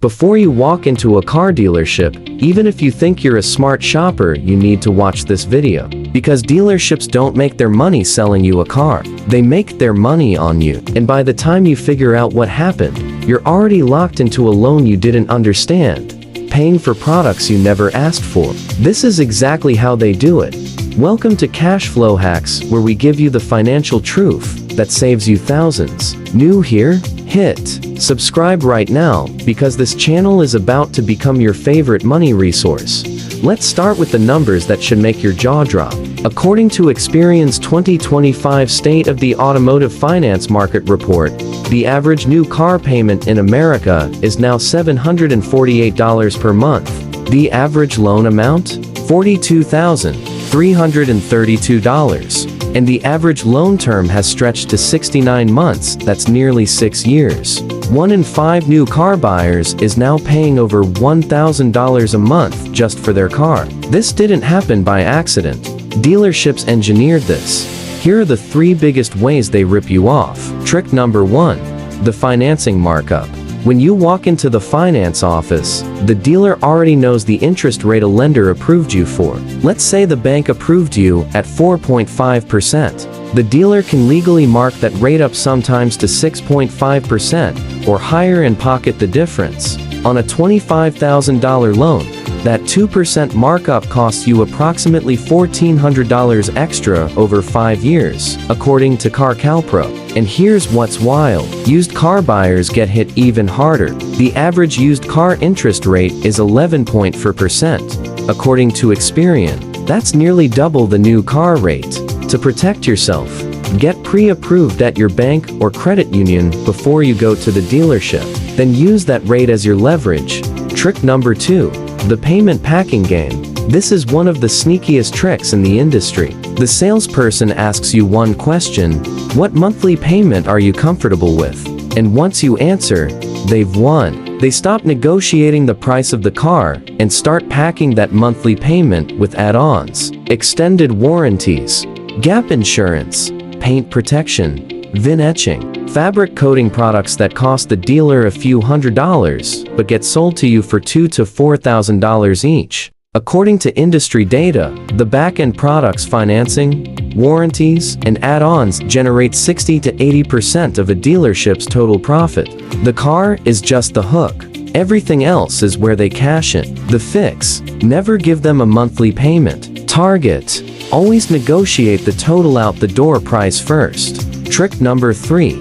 Before you walk into a car dealership, even if you think you're a smart shopper, you need to watch this video. Because dealerships don't make their money selling you a car. They make their money on you. And by the time you figure out what happened, you're already locked into a loan you didn't understand, paying for products you never asked for. This is exactly how they do it. Welcome to CashFlow Hacks, where we give you the financial truth that saves you thousands. New here? Hit subscribe right now, because this channel is about to become your favorite money resource. Let's start with the numbers that should make your jaw drop. According to Experian's 2025 State of the Automotive Finance Market Report, the average new car payment in America is now $748 per month. The average loan amount? $42,332. And the average loan term has stretched to 69 months, that's nearly 6 years. 1 in 5 new car buyers is now paying over $1,000 a month just for their car. This didn't happen by accident. Dealerships engineered this. Here are the 3 biggest ways they rip you off. Trick number 1. The financing markup. When you walk into the finance office, the dealer already knows the interest rate a lender approved you for. Let's say the bank approved you at 4.5%. The dealer can legally mark that rate up sometimes to 6.5% or higher and pocket the difference. On a $25,000 loan, that 2% markup costs you approximately $1,400 extra over 5 years, according to CarCalPro. And here's what's wild. Used car buyers get hit even harder. The average used car interest rate is 11.4%. According to Experian, that's nearly double the new car rate. To protect yourself, get pre-approved at your bank or credit union before you go to the dealership. Then use that rate as your leverage. Trick number 2. The payment packing game. This is one of the sneakiest tricks in the industry. The salesperson asks you one question: what monthly payment are you comfortable with? And once you answer, they've won. They stop negotiating the price of the car and start packing that monthly payment with add-ons, extended warranties, gap insurance, paint protection, VIN etching, fabric coating products that cost the dealer a few $100s but get sold to you for $2,000 to $4,000 each. According to industry data, the back-end products financing, warranties, and add-ons generate 60 to 80% of a dealership's total profit. The car is just the hook. Everything else is where they cash in. The fix: never give them a monthly payment. Target: always negotiate the total out the door price first. Trick number 3.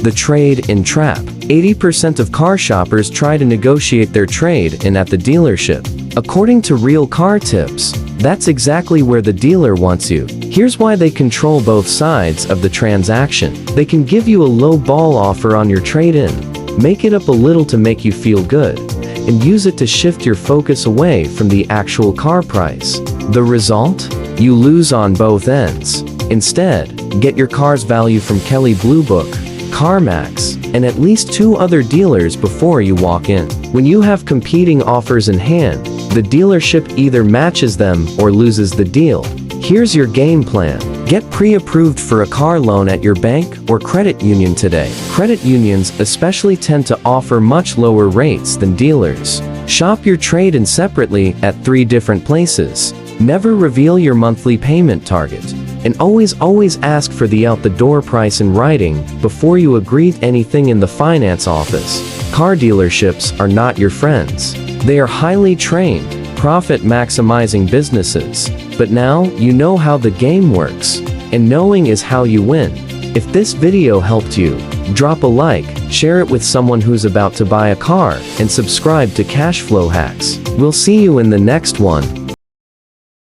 The trade-in trap. 80% of car shoppers try to negotiate their trade-in at the dealership. According to Real Car Tips, that's exactly where the dealer wants you. Here's why they control both sides of the transaction. They can give you a low ball offer on your trade-in, make it up a little to make you feel good, and use it to shift your focus away from the actual car price. The result? You lose on both ends. Instead, get your car's value from Kelley Blue Book, CarMax, and at least 2 other dealers before you walk in. When you have competing offers in hand, the dealership either matches them or loses the deal. Here's your game plan. Get pre-approved for a car loan at your bank or credit union today. Credit unions especially tend to offer much lower rates than dealers. Shop your trade-in separately at 3 different places. Never reveal your monthly payment target. And always ask for the out-the-door price in writing before you agree to anything in the finance office. Car dealerships are not your friends. They are highly trained, profit-maximizing businesses. But now you know how the game works, and knowing is how you win. If this video helped you, drop a like, share it with someone who's about to buy a car, and subscribe to CashFlow Hacks. We'll see you in the next one.